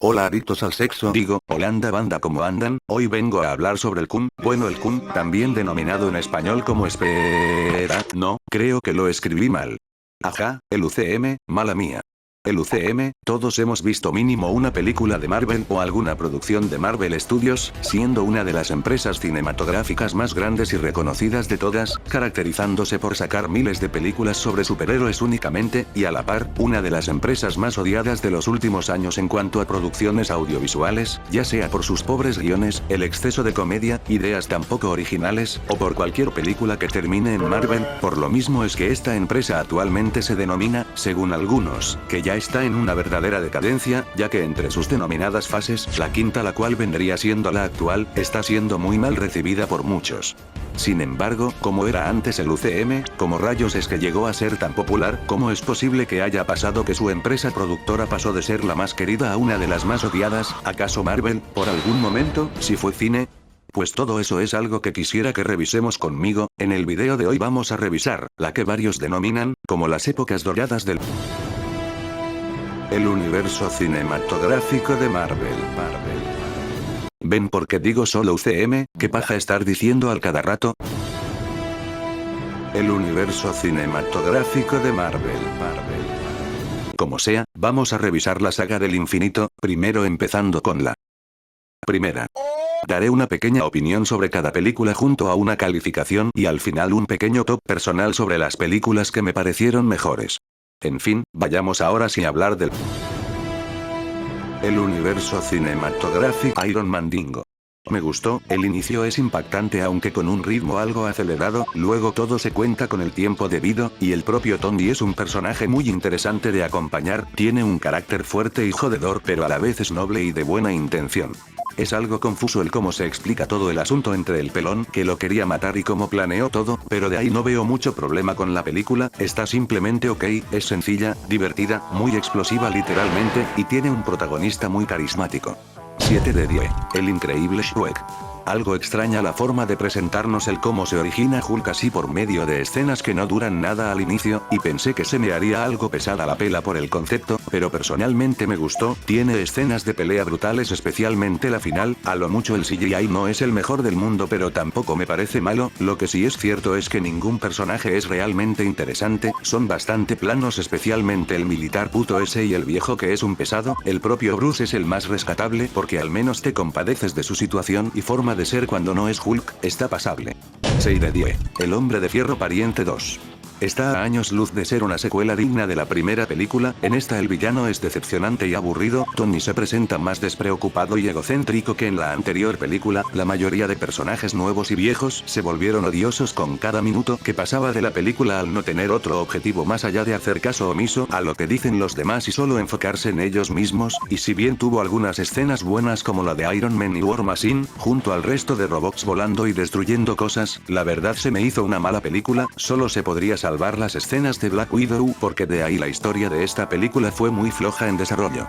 Hola adictos al sexo, digo, Holanda banda, ¿cómo andan? Hoy vengo a hablar sobre el Kun, bueno el Kun, también denominado en español como espera, no, creo que lo escribí mal. Ajá, el UCM, mala mía. El UCM, todos hemos visto mínimo una película de Marvel o alguna producción de Marvel Studios, siendo una de las empresas cinematográficas más grandes y reconocidas de todas, caracterizándose por sacar miles de películas sobre superhéroes únicamente, y a la par, una de las empresas más odiadas de los últimos años en cuanto a producciones audiovisuales, ya sea por sus pobres guiones, el exceso de comedia, ideas tan poco originales, o por cualquier película que termine en Marvel. Por lo mismo es que esta empresa actualmente se denomina, según algunos, que ya está en una verdadera decadencia, ya que entre sus denominadas fases, la quinta, la cual vendría siendo la actual, está siendo muy mal recibida por muchos. Sin embargo, como era antes el UCM, ¿cómo rayos es que llegó a ser tan popular? ¿Cómo es posible que haya pasado que su empresa productora pasó de ser la más querida a una de las más odiadas? ¿Acaso Marvel, por algún momento, si fue cine? Pues todo eso es algo que quisiera que revisemos conmigo. En el video de hoy vamos a revisar, la que varios denominan, como las épocas doradas del el universo cinematográfico de Marvel. ¿Ven por qué digo solo UCM? ¿Qué paja estar diciendo al cada rato? El universo cinematográfico de Marvel. Como sea, vamos a revisar la saga del infinito, primero empezando con la primera. Daré una pequeña opinión sobre cada película junto a una calificación y al final un pequeño top personal sobre las películas que me parecieron mejores. En fin, vayamos ahora sin hablar del el universo cinematográfico Iron Man Dingo. Me gustó, el inicio es impactante aunque con un ritmo algo acelerado, luego todo se cuenta con el tiempo debido, y el propio Tony es un personaje muy interesante de acompañar, tiene un carácter fuerte y jodedor pero a la vez es noble y de buena intención. Es algo confuso el cómo se explica todo el asunto entre el pelón que lo quería matar y cómo planeó todo, pero de ahí no veo mucho problema con la película, está simplemente ok, es sencilla, divertida, muy explosiva literalmente, y tiene un protagonista muy carismático. 7 de 10. El increíble Shrek. Algo extraña la forma de presentarnos el cómo se origina Hulk así por medio de escenas que no duran nada al inicio, y pensé que se me haría algo pesada la pela por el concepto, pero personalmente me gustó, tiene escenas de pelea brutales especialmente la final, a lo mucho el CGI no es el mejor del mundo pero tampoco me parece malo, lo que sí es cierto es que ningún personaje es realmente interesante, son bastante planos especialmente el militar puto ese y el viejo que es un pesado, el propio Bruce es el más rescatable porque al menos te compadeces de su situación y forma de ser cuando no es Hulk, está pasable. 6 de 10. El Hombre de Fierro Pariente 2. Está a años luz de ser una secuela digna de la primera película, en esta el villano es decepcionante y aburrido, Tony se presenta más despreocupado y egocéntrico que en la anterior película, la mayoría de personajes nuevos y viejos se volvieron odiosos con cada minuto que pasaba de la película al no tener otro objetivo más allá de hacer caso omiso a lo que dicen los demás y solo enfocarse en ellos mismos, y si bien tuvo algunas escenas buenas como la de Iron Man y War Machine, junto al resto de robots volando y destruyendo cosas, la verdad se me hizo una mala película, solo se podría salvar las escenas de Black Widow porque de ahí la historia de esta película fue muy floja en desarrollo.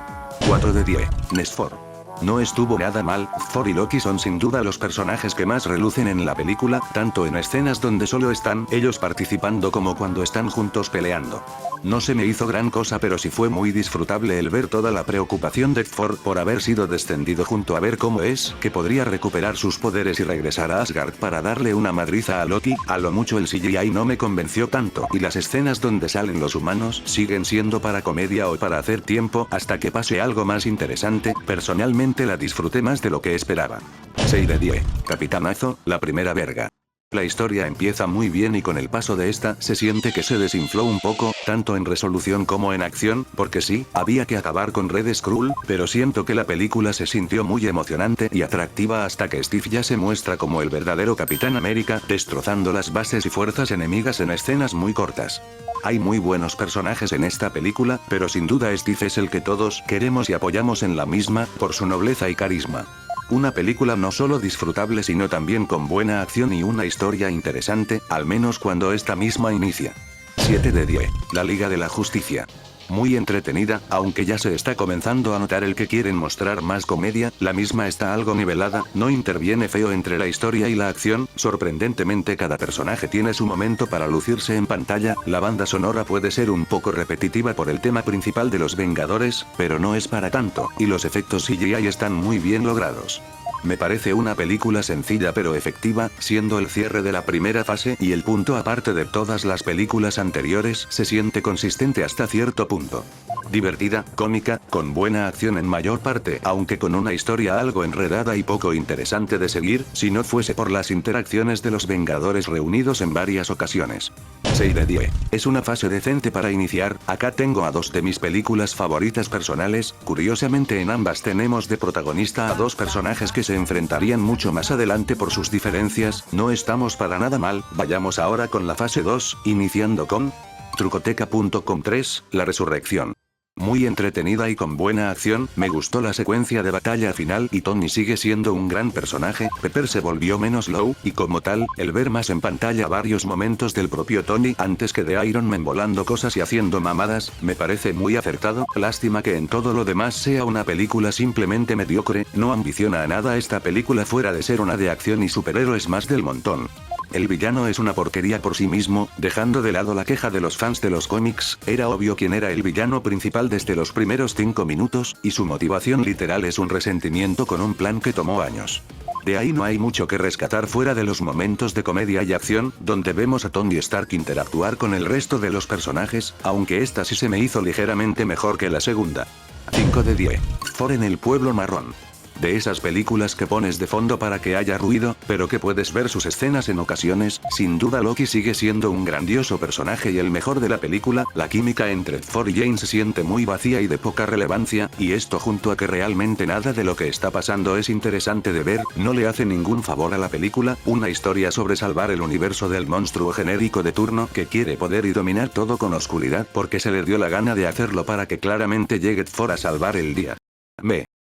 4 de 10. Nesfor. No estuvo nada mal, Thor y Loki son sin duda los personajes que más relucen en la película, tanto en escenas donde solo están ellos participando como cuando están juntos peleando. No se me hizo gran cosa pero sí fue muy disfrutable el ver toda la preocupación de Thor por haber sido descendido junto a ver cómo es que podría recuperar sus poderes y regresar a Asgard para darle una madriza a Loki, a lo mucho el CGI no me convenció tanto y las escenas donde salen los humanos siguen siendo para comedia o para hacer tiempo hasta que pase algo más interesante, personalmente la disfruté más de lo que esperaba. 6 de 10. Capitanazo, la primera verga. La historia empieza muy bien y con el paso de esta se siente que se desinfló un poco, tanto en resolución como en acción, porque sí, había que acabar con Red Skrull, pero siento que la película se sintió muy emocionante y atractiva hasta que Steve ya se muestra como el verdadero Capitán América, destrozando las bases y fuerzas enemigas en escenas muy cortas. Hay muy buenos personajes en esta película, pero sin duda Steve es el que todos queremos y apoyamos en la misma, por su nobleza y carisma. Una película no solo disfrutable sino también con buena acción y una historia interesante, al menos cuando esta misma inicia. 7 de 10. La Liga de la Justicia. Muy entretenida, aunque ya se está comenzando a notar el que quieren mostrar más comedia, la misma está algo nivelada, no interviene feo entre la historia y la acción, sorprendentemente cada personaje tiene su momento para lucirse en pantalla, la banda sonora puede ser un poco repetitiva por el tema principal de los Vengadores, pero no es para tanto, y los efectos CGI están muy bien logrados. Me parece una película sencilla pero efectiva, siendo el cierre de la primera fase y el punto aparte de todas las películas anteriores, se siente consistente hasta cierto punto. Divertida, cómica, con buena acción en mayor parte, aunque con una historia algo enredada y poco interesante de seguir, si no fuese por las interacciones de los Vengadores reunidos en varias ocasiones. 6 de 10. Es una fase decente para iniciar, acá tengo a dos de mis películas favoritas personales, curiosamente en ambas tenemos de protagonista a dos personajes que se enfrentarían mucho más adelante por sus diferencias, no estamos para nada mal, vayamos ahora con la fase 2, iniciando con Trucoteca.com 3, La Resurrección. Muy entretenida y con buena acción, me gustó la secuencia de batalla final y Tony sigue siendo un gran personaje, Pepper se volvió menos low, y como tal, el ver más en pantalla varios momentos del propio Tony antes que de Iron Man volando cosas y haciendo mamadas, me parece muy acertado, lástima que en todo lo demás sea una película simplemente mediocre, no ambiciona a nada esta película fuera de ser una de acción y superhéroes más del montón. El villano es una porquería por sí mismo, dejando de lado la queja de los fans de los cómics, era obvio quién era el villano principal desde los primeros 5 minutos, y su motivación literal es un resentimiento con un plan que tomó años. De ahí no hay mucho que rescatar fuera de los momentos de comedia y acción, donde vemos a Tony Stark interactuar con el resto de los personajes, aunque esta sí se me hizo ligeramente mejor que la segunda. 5 de 10. Thor en el pueblo marrón. De esas películas que pones de fondo para que haya ruido, pero que puedes ver sus escenas en ocasiones, sin duda Loki sigue siendo un grandioso personaje y el mejor de la película, la química entre Thor y Jane se siente muy vacía y de poca relevancia, y esto junto a que realmente nada de lo que está pasando es interesante de ver, no le hace ningún favor a la película, una historia sobre salvar el universo del monstruo genérico de turno que quiere poder y dominar todo con oscuridad porque se le dio la gana de hacerlo para que claramente llegue Thor a salvar el día.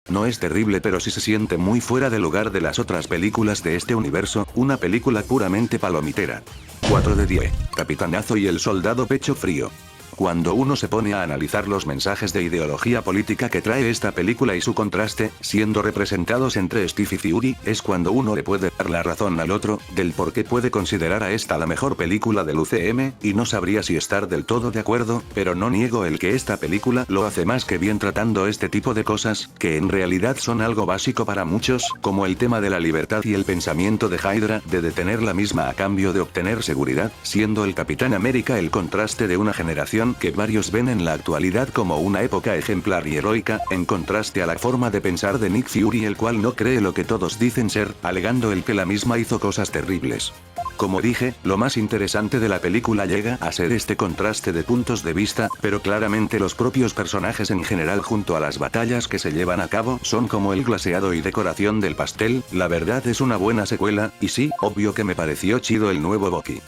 No es terrible pero sí se siente muy fuera de lugar de las otras películas de este universo, una película puramente palomitera. 4 de 10. Capitanazo y el soldado pecho frío. Cuando uno se pone a analizar los mensajes de ideología política que trae esta película y su contraste, siendo representados entre Steve y Fury, es cuando uno le puede dar la razón al otro, del por qué puede considerar a esta la mejor película del UCM, y no sabría si estar del todo de acuerdo, pero no niego el que esta película lo hace más que bien tratando este tipo de cosas, que en realidad son algo básico para muchos, como el tema de la libertad y el pensamiento de Hydra, de detener la misma a cambio de obtener seguridad, siendo el Capitán América el contraste de una generación que varios ven en la actualidad como una época ejemplar y heroica, en contraste a la forma de pensar de Nick Fury el cual no cree lo que todos dicen ser, alegando el que la misma hizo cosas terribles. Como dije, lo más interesante de la película llega a ser este contraste de puntos de vista, pero claramente los propios personajes en general junto a las batallas que se llevan a cabo son como el glaseado y decoración del pastel, la verdad es una buena secuela, y sí, obvio que me pareció chido el nuevo Bucky.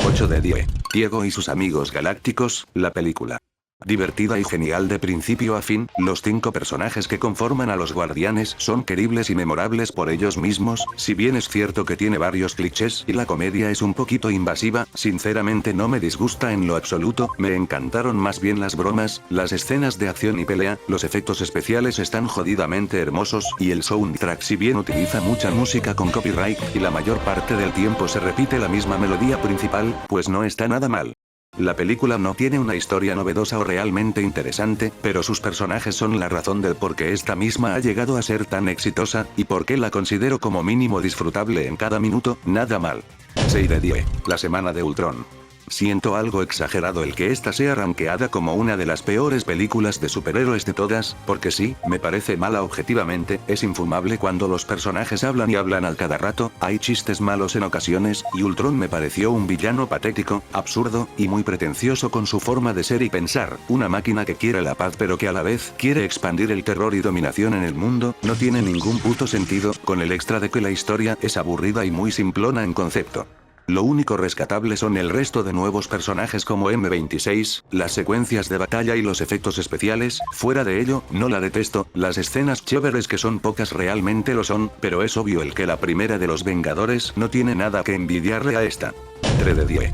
8 de 10. Diego y sus amigos galácticos, la película. Divertida y genial de principio a fin, los 5 personajes que conforman a los Guardianes son queribles y memorables por ellos mismos, si bien es cierto que tiene varios clichés y la comedia es un poquito invasiva, sinceramente no me disgusta en lo absoluto, me encantaron más bien las bromas, las escenas de acción y pelea, los efectos especiales están jodidamente hermosos, y el soundtrack si bien utiliza mucha música con copyright, y la mayor parte del tiempo se repite la misma melodía principal, pues no está nada mal. La película no tiene una historia novedosa o realmente interesante, pero sus personajes son la razón del por qué esta misma ha llegado a ser tan exitosa, y por qué la considero como mínimo disfrutable en cada minuto, nada mal. 6 de 10. La semana de Ultron. Siento algo exagerado el que esta sea rankeada como una de las peores películas de superhéroes de todas, porque sí, me parece mala objetivamente, es infumable cuando los personajes hablan y hablan al cada rato, hay chistes malos en ocasiones, y Ultron me pareció un villano patético, absurdo, y muy pretencioso con su forma de ser y pensar, una máquina que quiere la paz pero que a la vez quiere expandir el terror y dominación en el mundo, no tiene ningún puto sentido, con el extra de que la historia es aburrida y muy simplona en concepto. Lo único rescatable son el resto de nuevos personajes como M26, las secuencias de batalla y los efectos especiales, fuera de ello, no la detesto, las escenas chéveres que son pocas realmente lo son, pero es obvio el que la primera de los Vengadores no tiene nada que envidiarle a esta. 3 de 10.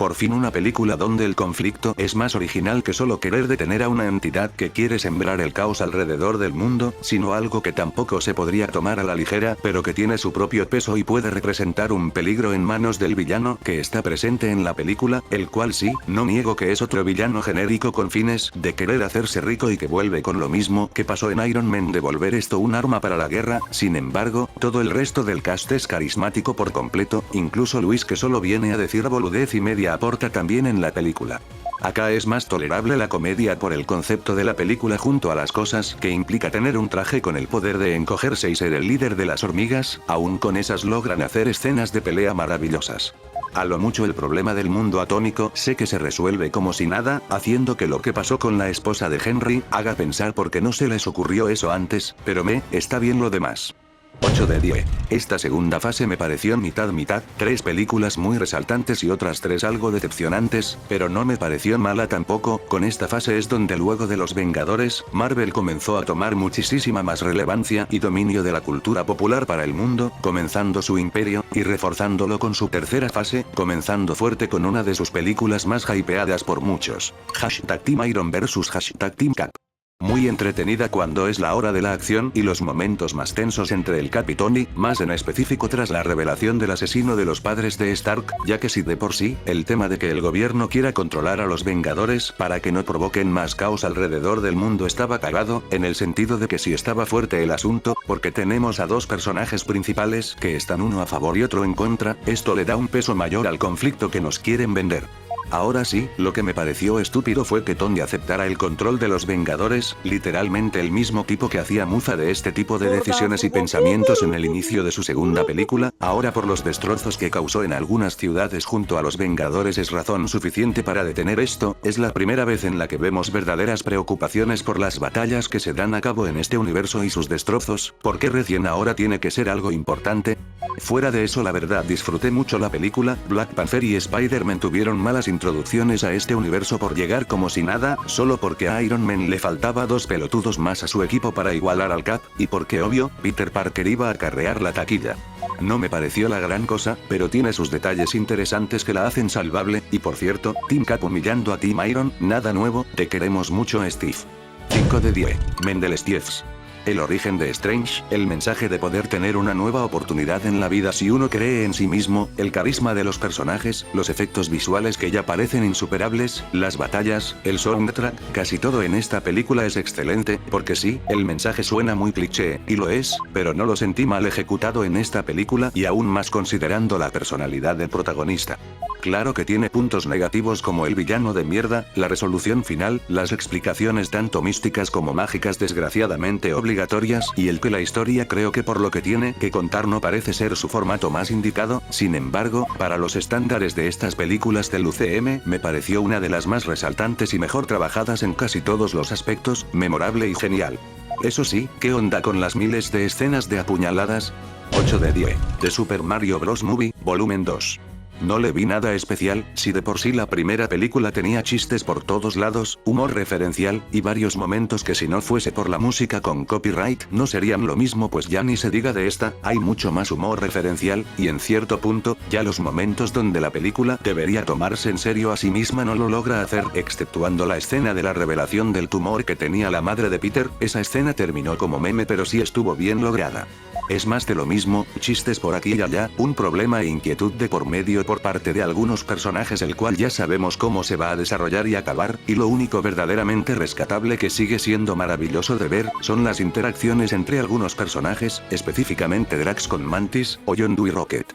Por fin una película donde el conflicto es más original que solo querer detener a una entidad que quiere sembrar el caos alrededor del mundo, sino algo que tampoco se podría tomar a la ligera, pero que tiene su propio peso y puede representar un peligro en manos del villano que está presente en la película, el cual sí, no niego que es otro villano genérico con fines de querer hacerse rico y que vuelve con lo mismo que pasó en Iron Man de volver esto un arma para la guerra. Sin embargo, todo el resto del cast es carismático por completo, incluso Luis, que solo viene a decir boludez y media, aporta también en la película. Acá es más tolerable la comedia por el concepto de la película junto a las cosas que implica tener un traje con el poder de encogerse y ser el líder de las hormigas, aún con esas logran hacer escenas de pelea maravillosas. A lo mucho el problema del mundo atómico sé que se resuelve como si nada, haciendo que lo que pasó con la esposa de Henry haga pensar por qué no se les ocurrió eso antes, pero está bien lo demás. 8 de 10. Esta segunda fase me pareció mitad, 3 películas muy resaltantes y otras 3 algo decepcionantes, pero no me pareció mala tampoco. Con esta fase es donde luego de los Vengadores, Marvel comenzó a tomar muchísima más relevancia y dominio de la cultura popular para el mundo, comenzando su imperio, y reforzándolo con su tercera fase, comenzando fuerte con una de sus películas más hypeadas por muchos. #Team Iron vs #Team Cap. Muy entretenida cuando es la hora de la acción y los momentos más tensos entre el Cap y Tony, más en específico tras la revelación del asesino de los padres de Stark, ya que si de por sí, el tema de que el gobierno quiera controlar a los Vengadores para que no provoquen más caos alrededor del mundo estaba cagado, en el sentido de que sí estaba fuerte el asunto, porque tenemos a dos personajes principales que están uno a favor y otro en contra, esto le da un peso mayor al conflicto que nos quieren vender. Ahora sí, lo que me pareció estúpido fue que Tony aceptara el control de los Vengadores, literalmente el mismo tipo que hacía mufa de este tipo de decisiones y pensamientos en el inicio de su segunda película, ahora por los destrozos que causó en algunas ciudades junto a los Vengadores es razón suficiente para detener esto. Es la primera vez en la que vemos verdaderas preocupaciones por las batallas que se dan a cabo en este universo y sus destrozos, ¿por qué recién ahora tiene que ser algo importante? Fuera de eso, la verdad disfruté mucho la película. Black Panther y Spider-Man tuvieron malas introducciones a este universo por llegar como si nada, solo porque a Iron Man le faltaba dos pelotudos más a su equipo para igualar al Cap, y porque obvio, Peter Parker iba a acarrear la taquilla. No me pareció la gran cosa, pero tiene sus detalles interesantes que la hacen salvable, y por cierto, Team Cap humillando a Team Iron, nada nuevo, te queremos mucho Steve. 5 de 10. Mendel Stiefs. El origen de Strange, el mensaje de poder tener una nueva oportunidad en la vida si uno cree en sí mismo, el carisma de los personajes, los efectos visuales que ya parecen insuperables, las batallas, el soundtrack, casi todo en esta película es excelente, porque sí, el mensaje suena muy cliché, y lo es, pero no lo sentí mal ejecutado en esta película y aún más considerando la personalidad del protagonista. Claro que tiene puntos negativos como el villano de mierda, la resolución final, las explicaciones tanto místicas como mágicas desgraciadamente obligatorias, y el que la historia creo que por lo que tiene que contar no parece ser su formato más indicado. Sin embargo, para los estándares de estas películas del UCM, me pareció una de las más resaltantes y mejor trabajadas en casi todos los aspectos, memorable y genial. Eso sí, ¿qué onda con las miles de escenas de apuñaladas? 8 de 10. The Super Mario Bros. Movie, Volumen 2. No le vi nada especial, si de por sí la primera película tenía chistes por todos lados, humor referencial, y varios momentos que si no fuese por la música con copyright no serían lo mismo, pues ya ni se diga de esta, hay mucho más humor referencial, y en cierto punto, ya los momentos donde la película debería tomarse en serio a sí misma no lo logra hacer, exceptuando la escena de la revelación del tumor que tenía la madre de Peter, esa escena terminó como meme pero sí estuvo bien lograda. Es más de lo mismo, chistes por aquí y allá, un problema e inquietud de por medio por parte de algunos personajes el cual ya sabemos cómo se va a desarrollar y acabar, y lo único verdaderamente rescatable que sigue siendo maravilloso de ver, son las interacciones entre algunos personajes, específicamente Drax con Mantis, o Yondu y Rocket.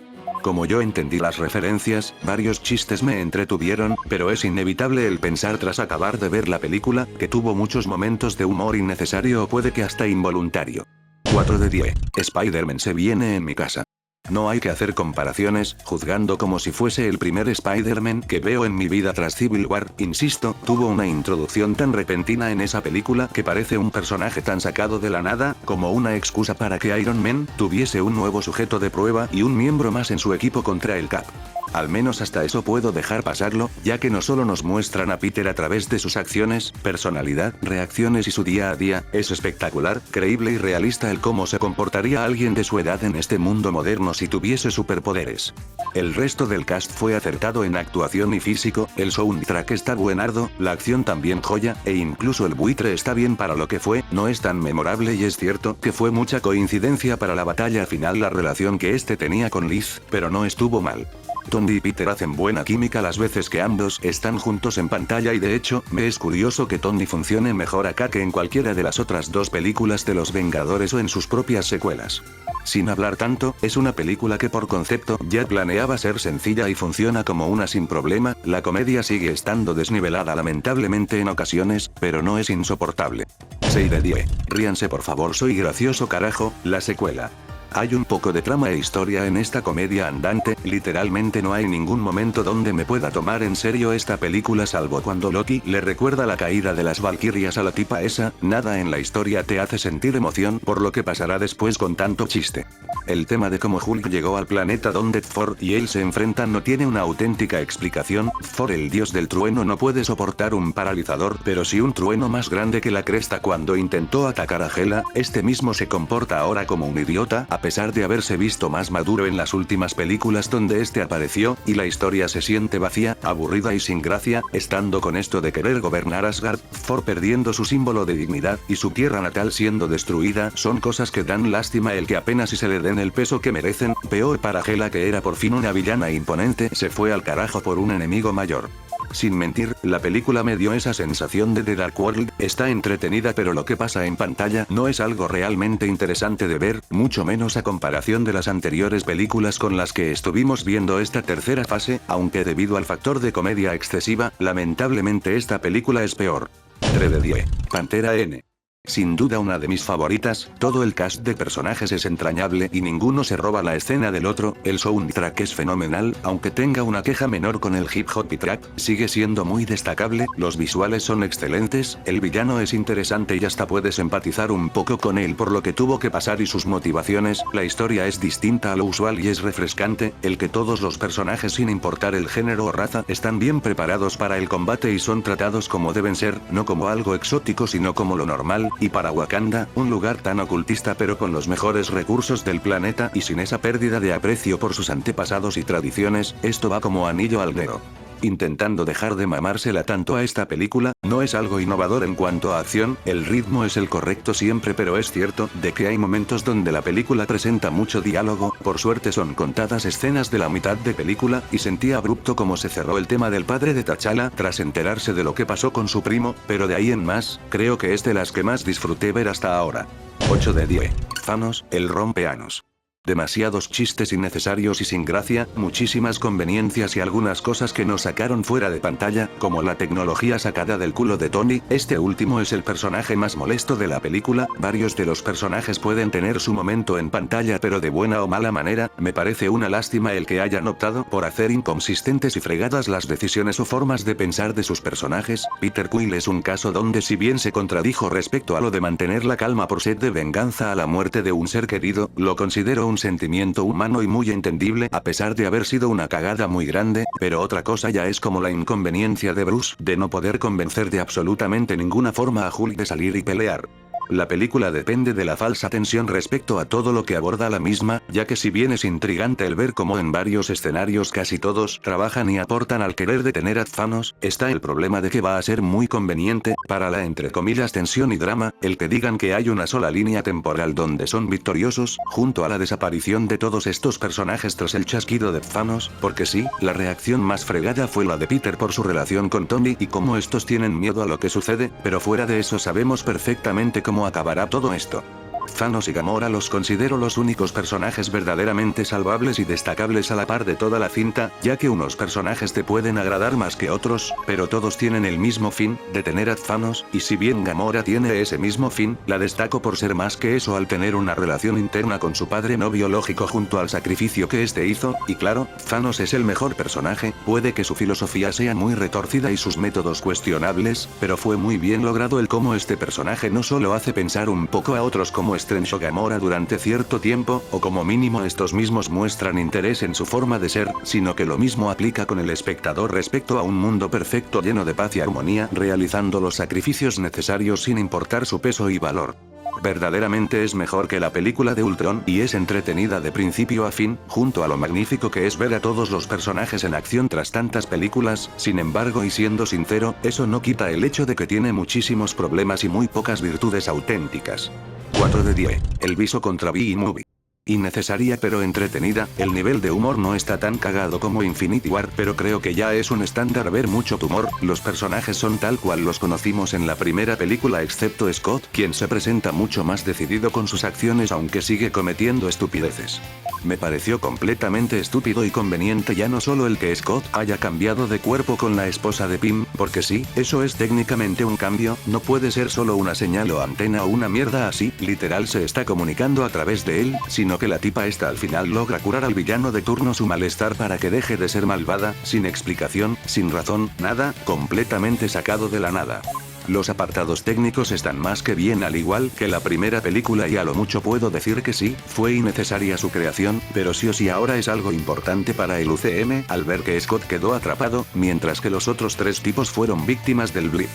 Como yo entendí las referencias, varios chistes me entretuvieron, pero es inevitable el pensar tras acabar de ver la película, que tuvo muchos momentos de humor innecesario o puede que hasta involuntario. 4 de 10. Spider-Man se viene en mi casa. No hay que hacer comparaciones, juzgando como si fuese el primer Spider-Man que veo en mi vida tras Civil War, insisto, tuvo una introducción tan repentina en esa película que parece un personaje tan sacado de la nada, como una excusa para que Iron Man tuviese un nuevo sujeto de prueba y un miembro más en su equipo contra el Cap. Al menos hasta eso puedo dejar pasarlo, ya que no solo nos muestran a Peter a través de sus acciones, personalidad, reacciones y su día a día, es espectacular, creíble y realista el cómo se comportaría alguien de su edad en este mundo moderno si tuviese superpoderes. El resto del cast fue acertado en actuación y físico, el soundtrack está buenardo, la acción también joya, e incluso el buitre está bien para lo que fue, no es tan memorable y es cierto que fue mucha coincidencia para la batalla final la relación que este tenía con Liz, pero no estuvo mal. Tony y Peter hacen buena química las veces que ambos están juntos en pantalla y de hecho, me es curioso que Tony funcione mejor acá que en cualquiera de las otras dos películas de los Vengadores o en sus propias secuelas. Sin hablar tanto, es una película que por concepto ya planeaba ser sencilla y funciona como una sin problema, la comedia sigue estando desnivelada lamentablemente en ocasiones, pero no es insoportable. 6 de 10. Ríanse por favor, soy gracioso carajo, la secuela. Hay un poco de trama e historia en esta comedia andante, literalmente no hay ningún momento donde me pueda tomar en serio esta película salvo cuando Loki le recuerda la caída de las Valquirias a la tipa esa, nada en la historia te hace sentir emoción por lo que pasará después con tanto chiste. El tema de cómo Hulk llegó al planeta donde Thor y él se enfrentan no tiene una auténtica explicación, Thor el dios del trueno no puede soportar un paralizador pero sí un trueno más grande que la cresta cuando intentó atacar a Hela, este mismo se comporta ahora como un idiota a pesar de haberse visto más maduro en las últimas películas donde este apareció, y la historia se siente vacía, aburrida y sin gracia, estando con esto de querer gobernar Asgard, Thor perdiendo su símbolo de dignidad y su tierra natal siendo destruida, son cosas que dan lástima el que apenas si se le den el peso que merecen, peor para Hela que era por fin una villana imponente se fue al carajo por un enemigo mayor. Sin mentir, la película me dio esa sensación de The Dark World, está entretenida pero lo que pasa en pantalla no es algo realmente interesante de ver, mucho menos a comparación de las anteriores películas con las que estuvimos viendo esta tercera fase, aunque debido al factor de comedia excesiva, lamentablemente esta película es peor. 3 de 10. Pantera N. Sin duda una de mis favoritas, todo el cast de personajes es entrañable y ninguno se roba la escena del otro, el soundtrack es fenomenal, aunque tenga una queja menor con el hip hop y trap, sigue siendo muy destacable, los visuales son excelentes, el villano es interesante y hasta puedes empatizar un poco con él por lo que tuvo que pasar y sus motivaciones, la historia es distinta a lo usual y es refrescante, el que todos los personajes sin importar el género o raza están bien preparados para el combate y son tratados como deben ser, no como algo exótico sino como lo normal, y para Wakanda, un lugar tan ocultista pero con los mejores recursos del planeta y sin esa pérdida de aprecio por sus antepasados y tradiciones, esto va como anillo al dedo. Intentando dejar de mamársela tanto a esta película, no es algo innovador en cuanto a acción, el ritmo es el correcto siempre pero es cierto, de que hay momentos donde la película presenta mucho diálogo, por suerte son contadas escenas de la mitad de película, y sentí abrupto como se cerró el tema del padre de T'Challa tras enterarse de lo que pasó con su primo, pero de ahí en más, creo que es de las que más disfruté ver hasta ahora. 8 de 10. Thanos, el rompeanos. Demasiados chistes innecesarios y sin gracia, muchísimas conveniencias y algunas cosas que nos sacaron fuera de pantalla, como la tecnología sacada del culo de Tony, este último es el personaje más molesto de la película, varios de los personajes pueden tener su momento en pantalla pero de buena o mala manera, me parece una lástima el que hayan optado por hacer inconsistentes y fregadas las decisiones o formas de pensar de sus personajes, Peter Quill es un caso donde si bien se contradijo respecto a lo de mantener la calma por sed de venganza a la muerte de un ser querido, lo considero un sentimiento humano y muy entendible a pesar de haber sido una cagada muy grande, pero otra cosa ya es como la inconveniencia de Bruce de no poder convencer de absolutamente ninguna forma a Hulk de salir y pelear. La película depende de la falsa tensión respecto a todo lo que aborda la misma, ya que si bien es intrigante el ver cómo en varios escenarios casi todos trabajan y aportan al querer detener a Thanos, está el problema de que va a ser muy conveniente, para la entre comillas tensión y drama, el que digan que hay una sola línea temporal donde son victoriosos, junto a la desaparición de todos estos personajes tras el chasquido de Thanos, porque sí, la reacción más fregada fue la de Peter por su relación con Tony y cómo estos tienen miedo a lo que sucede, pero fuera de eso sabemos perfectamente cómo acabará todo esto. Thanos y Gamora los considero los únicos personajes verdaderamente salvables y destacables a la par de toda la cinta, ya que unos personajes te pueden agradar más que otros, pero todos tienen el mismo fin, detener a Thanos, y si bien Gamora tiene ese mismo fin, la destaco por ser más que eso al tener una relación interna con su padre no biológico junto al sacrificio que este hizo, y claro, Thanos es el mejor personaje, puede que su filosofía sea muy retorcida y sus métodos cuestionables, pero fue muy bien logrado el cómo este personaje no solo hace pensar un poco a otros como Strange o Gamora durante cierto tiempo, o como mínimo estos mismos muestran interés en su forma de ser, sino que lo mismo aplica con el espectador respecto a un mundo perfecto lleno de paz y armonía, realizando los sacrificios necesarios sin importar su peso y valor. Verdaderamente es mejor que la película de Ultron y es entretenida de principio a fin, junto a lo magnífico que es ver a todos los personajes en acción tras tantas películas. Sin embargo, y siendo sincero, eso no quita el hecho de que tiene muchísimos problemas y muy pocas virtudes auténticas. 4 de 10. El viso contra B-Movie. Innecesaria pero entretenida, el nivel de humor no está tan cagado como Infinity War, pero creo que ya es un estándar ver mucho humor. Los personajes son tal cual los conocimos en la primera película excepto Scott, quien se presenta mucho más decidido con sus acciones aunque sigue cometiendo estupideces. Me pareció completamente estúpido y conveniente ya no solo el que Scott haya cambiado de cuerpo con la esposa de Pym, porque sí, eso es técnicamente un cambio, no puede ser solo una señal o antena o una mierda así, literal se está comunicando a través de él, sino que la tipa esta al final logra curar al villano de turno su malestar para que deje de ser malvada, sin explicación, sin razón, nada, completamente sacado de la nada. Los apartados técnicos están más que bien al igual que la primera película y a lo mucho puedo decir que sí, fue innecesaria su creación, pero sí o sí ahora es algo importante para el UCM al ver que Scott quedó atrapado, mientras que los otros tres tipos fueron víctimas del blip.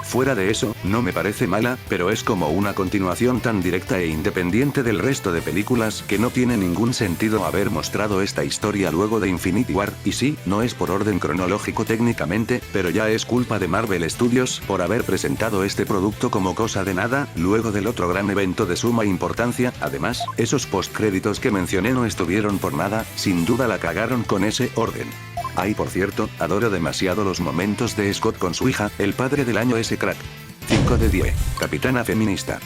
Fuera de eso, no me parece mala, pero es como una continuación tan directa e independiente del resto de películas que no tiene ningún sentido haber mostrado esta historia luego de Infinity War, y sí, no es por orden cronológico técnicamente, pero ya es culpa de Marvel Studios por haber presentado este producto como cosa de nada, luego del otro gran evento de suma importancia. Además, esos postcréditos que mencioné no estuvieron por nada, sin duda la cagaron con ese orden. Ay, por cierto, adoro demasiado los momentos de Scott con su hija, el padre del año ese crack. 5 de 10. Capitana feminista.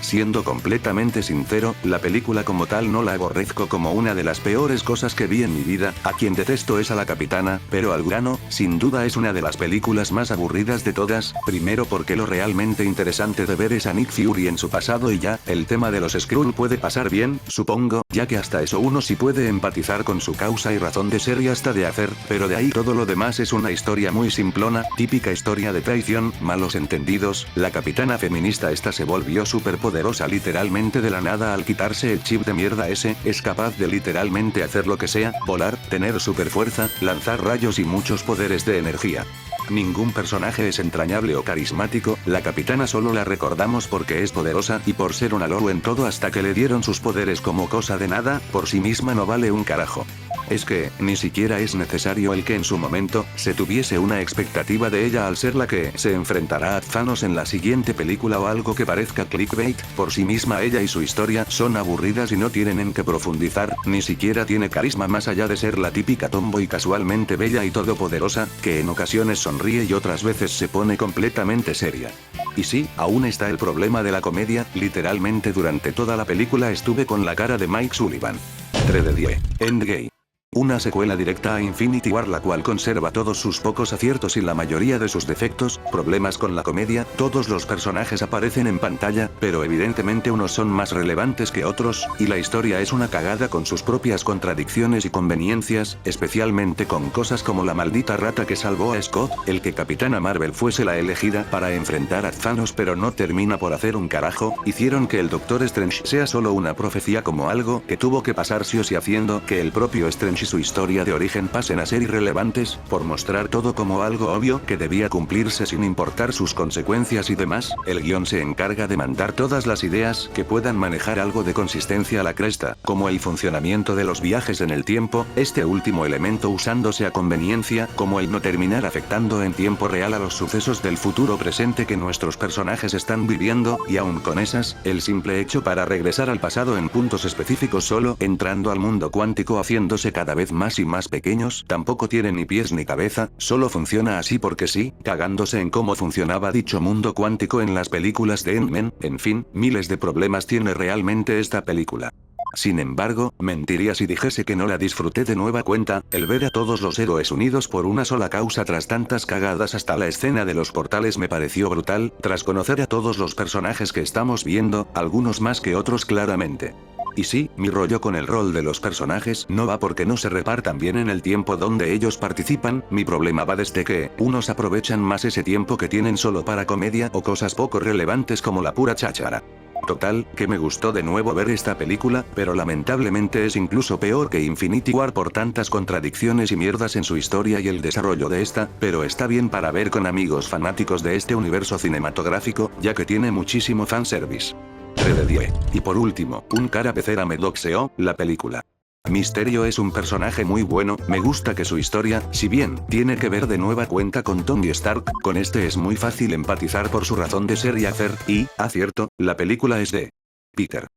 Siendo completamente sincero, la película como tal no la aborrezco como una de las peores cosas que vi en mi vida. A quien detesto es a la capitana, pero al grano, sin duda es una de las películas más aburridas de todas, primero porque lo realmente interesante de ver es a Nick Fury en su pasado y ya, el tema de los Skrull puede pasar bien, supongo, ya que hasta eso uno sí puede empatizar con su causa y razón de ser y hasta de hacer, pero de ahí todo lo demás es una historia muy simplona, típica historia de traición, malos entendidos. La capitana feminista esta se volvió súper poderosa literalmente de la nada al quitarse el chip de mierda ese, es capaz de literalmente hacer lo que sea, volar, tener super fuerza, lanzar rayos y muchos poderes de energía. Ningún personaje es entrañable o carismático, la capitana solo la recordamos porque es poderosa y por ser una loro en todo hasta que le dieron sus poderes como cosa de nada, por sí misma no vale un carajo. Es que, ni siquiera es necesario el que en su momento, se tuviese una expectativa de ella al ser la que se enfrentará a Thanos en la siguiente película o algo que parezca clickbait, por sí misma ella y su historia son aburridas y no tienen en qué profundizar, ni siquiera tiene carisma más allá de ser la típica tomboy casualmente bella y todopoderosa, que en ocasiones sonríe y otras veces se pone completamente seria. Y sí, aún está el problema de la comedia, literalmente durante toda la película estuve con la cara de Mike Sullivan. 3 de 10. Endgame. Una secuela directa a Infinity War la cual conserva todos sus pocos aciertos y la mayoría de sus defectos, problemas con la comedia, todos los personajes aparecen en pantalla, pero evidentemente unos son más relevantes que otros, y la historia es una cagada con sus propias contradicciones y conveniencias, especialmente con cosas como la maldita rata que salvó a Scott, el que Capitana Marvel fuese la elegida para enfrentar a Thanos pero no termina por hacer un carajo, hicieron que el Doctor Strange sea solo una profecía como algo que tuvo que pasar sí o sí haciendo que el propio Strange y su historia de origen pasen a ser irrelevantes, por mostrar todo como algo obvio que debía cumplirse sin importar sus consecuencias y demás. El guión se encarga de mandar todas las ideas que puedan manejar algo de consistencia a la cresta, como el funcionamiento de los viajes en el tiempo, este último elemento usándose a conveniencia, como el no terminar afectando en tiempo real a los sucesos del futuro presente que nuestros personajes están viviendo, y aun con esas, el simple hecho para regresar al pasado en puntos específicos solo entrando al mundo cuántico haciéndose cada vez más y más pequeños, tampoco tiene ni pies ni cabeza, solo funciona así porque sí, cagándose en cómo funcionaba dicho mundo cuántico en las películas de Ant-Man. En fin, miles de problemas tiene realmente esta película. Sin embargo, mentiría si dijese que no la disfruté de nueva cuenta, el ver a todos los héroes unidos por una sola causa tras tantas cagadas hasta la escena de los portales me pareció brutal, tras conocer a todos los personajes que estamos viendo, algunos más que otros claramente. Y sí, mi rollo con el rol de los personajes no va porque no se repartan bien en el tiempo donde ellos participan, mi problema va desde que, unos aprovechan más ese tiempo que tienen solo para comedia o cosas poco relevantes como la pura cháchara. Total, que me gustó de nuevo ver esta película, pero lamentablemente es incluso peor que Infinity War por tantas contradicciones y mierdas en su historia y el desarrollo de esta, pero está bien para ver con amigos fanáticos de este universo cinematográfico, ya que tiene muchísimo fanservice. 3 de 10. Y por último, un cara pecera me doxeó, la película. Mysterio es un personaje muy bueno, me gusta que su historia, si bien tiene que ver de nueva cuenta con Tony Stark, con este es muy fácil empatizar por su razón de ser y hacer, y, acierto, la película es de Peter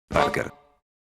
Parker.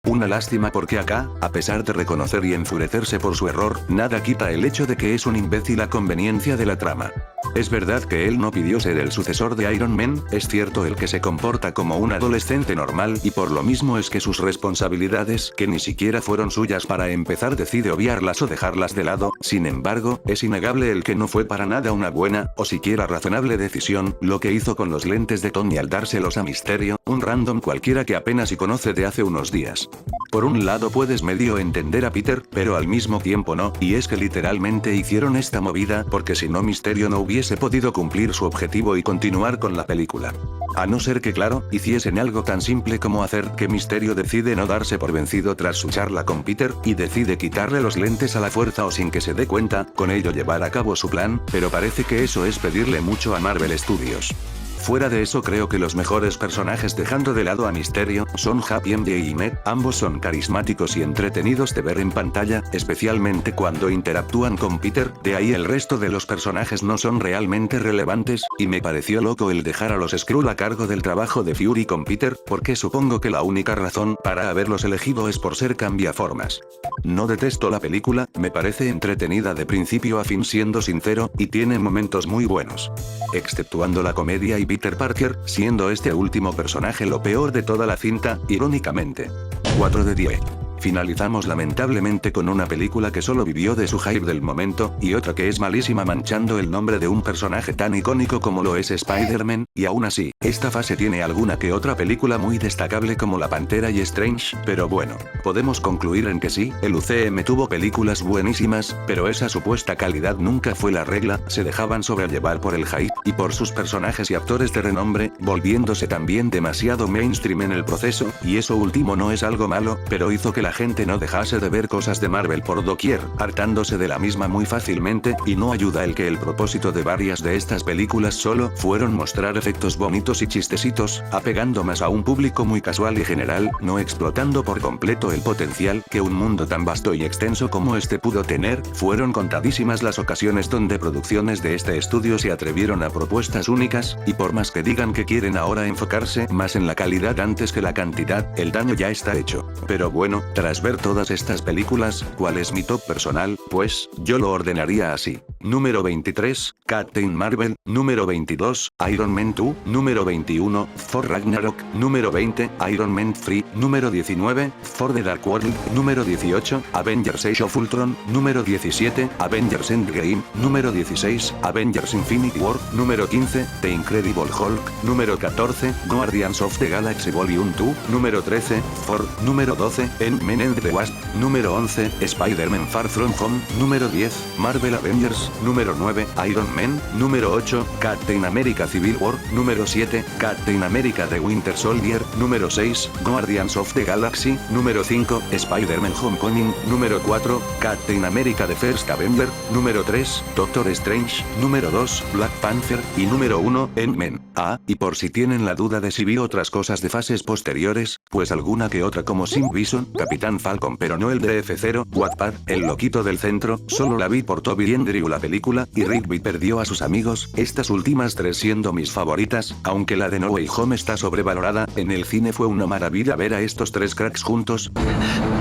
Una lástima porque acá, a pesar de reconocer y enfurecerse por su error, nada quita el hecho de que es un imbécil a conveniencia de la trama. Es verdad que él no pidió ser el sucesor de Iron Man, es cierto el que se comporta como un adolescente normal y por lo mismo es que sus responsabilidades, que ni siquiera fueron suyas para empezar, decide obviarlas o dejarlas de lado, sin embargo, es innegable el que no fue para nada una buena, o siquiera razonable decisión, lo que hizo con los lentes de Tony al dárselos a Mysterio, un random cualquiera que apenas si conoce de hace unos días. Por un lado puedes medio entender a Peter, pero al mismo tiempo no, y es que literalmente hicieron esta movida porque si no Mysterio no hubiese podido cumplir su objetivo y continuar con la película. A no ser que claro, hiciesen algo tan simple como hacer que Mysterio decide no darse por vencido tras su charla con Peter, y decide quitarle los lentes a la fuerza o sin que se dé cuenta, con ello llevar a cabo su plan, pero parece que eso es pedirle mucho a Marvel Studios. Fuera de eso creo que los mejores personajes dejando de lado a Mysterio, son Happy MJ y Ned, ambos son carismáticos y entretenidos de ver en pantalla, especialmente cuando interactúan con Peter, de ahí el resto de los personajes no son realmente relevantes, y me pareció loco el dejar a los Skrull a cargo del trabajo de Fury con Peter, porque supongo que la única razón para haberlos elegido es por ser cambiaformas. No detesto la película, me parece entretenida de principio a fin siendo sincero, y tiene momentos muy buenos. Exceptuando la comedia y Peter Parker, siendo este último personaje lo peor de toda la cinta, irónicamente. 4 de 10. Finalizamos lamentablemente con una película que solo vivió de su hype del momento, y otra que es malísima manchando el nombre de un personaje tan icónico como lo es Spider-Man, y aún así, esta fase tiene alguna que otra película muy destacable como La Pantera y Strange, pero bueno, podemos concluir en que sí, el UCM tuvo películas buenísimas, pero esa supuesta calidad nunca fue la regla, se dejaban sobrellevar por el hype, y por sus personajes y actores de renombre, volviéndose también demasiado mainstream en el proceso, y eso último no es algo malo, pero hizo que la gente no dejase de ver cosas de Marvel por doquier, hartándose de la misma muy fácilmente, y no ayuda el que el propósito de varias de estas películas solo fueron mostrar efectos bonitos y chistecitos, apegando más a un público muy casual y general, no explotando por completo el potencial que un mundo tan vasto y extenso como este pudo tener. Fueron contadísimas las ocasiones donde producciones de este estudio se atrevieron a propuestas únicas, y por más que digan que quieren ahora enfocarse más en la calidad antes que la cantidad, el daño ya está hecho. Pero bueno, tras ver todas estas películas, ¿cuál es mi top personal? Pues, yo lo ordenaría así. Número 23, Captain Marvel, número 22, Iron Man 2, número 21, Thor Ragnarok, número 20, Iron Man 3, número 19, Thor The Dark World, número 18, Avengers Age of Ultron, número 17, Avengers Endgame, número 16, Avengers Infinity War, número 15, The Incredible Hulk, número 14, Guardians of the Galaxy Volume 2, número 13, Thor, número 12, Ant-Man and the Wasp, número 11, Spider-Man Far From Home, número 10, Marvel Avengers, número 9, Iron Man, número 8, Captain America Civil War, número 7, Captain America The Winter Soldier, número 6, Guardians of the Galaxy, número 5, Spider-Man Homecoming, número 4, Captain America The First Avenger, número 3, Doctor Strange, número 2, Black Panther, y número 1, Ant-Man. Ah, y por si tienen la duda de si vi otras cosas de fases posteriores, pues alguna que otra como Sin Bison, Capitán Falcon pero no el de F0, Wattpad, el loquito del centro, solo la vi por Toby y Andrew la película, y Rigby perdió a sus amigos, estas últimas tres siendo mis favoritas, aunque la de No Way Home está sobrevalorada, en el cine fue una maravilla ver a estos tres cracks juntos.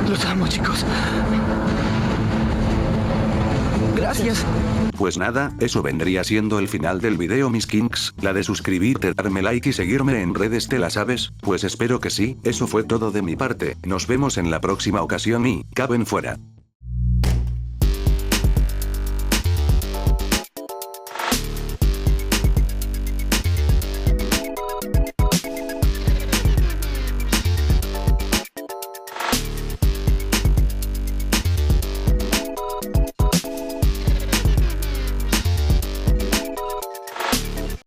Los amo, chicos. Gracias. Pues nada, eso vendría siendo el final del video mis kinks, la de suscribirte, darme like y seguirme en redes, ¿te la sabes? Pues espero que sí, eso fue todo de mi parte, nos vemos en la próxima ocasión y, caben fuera.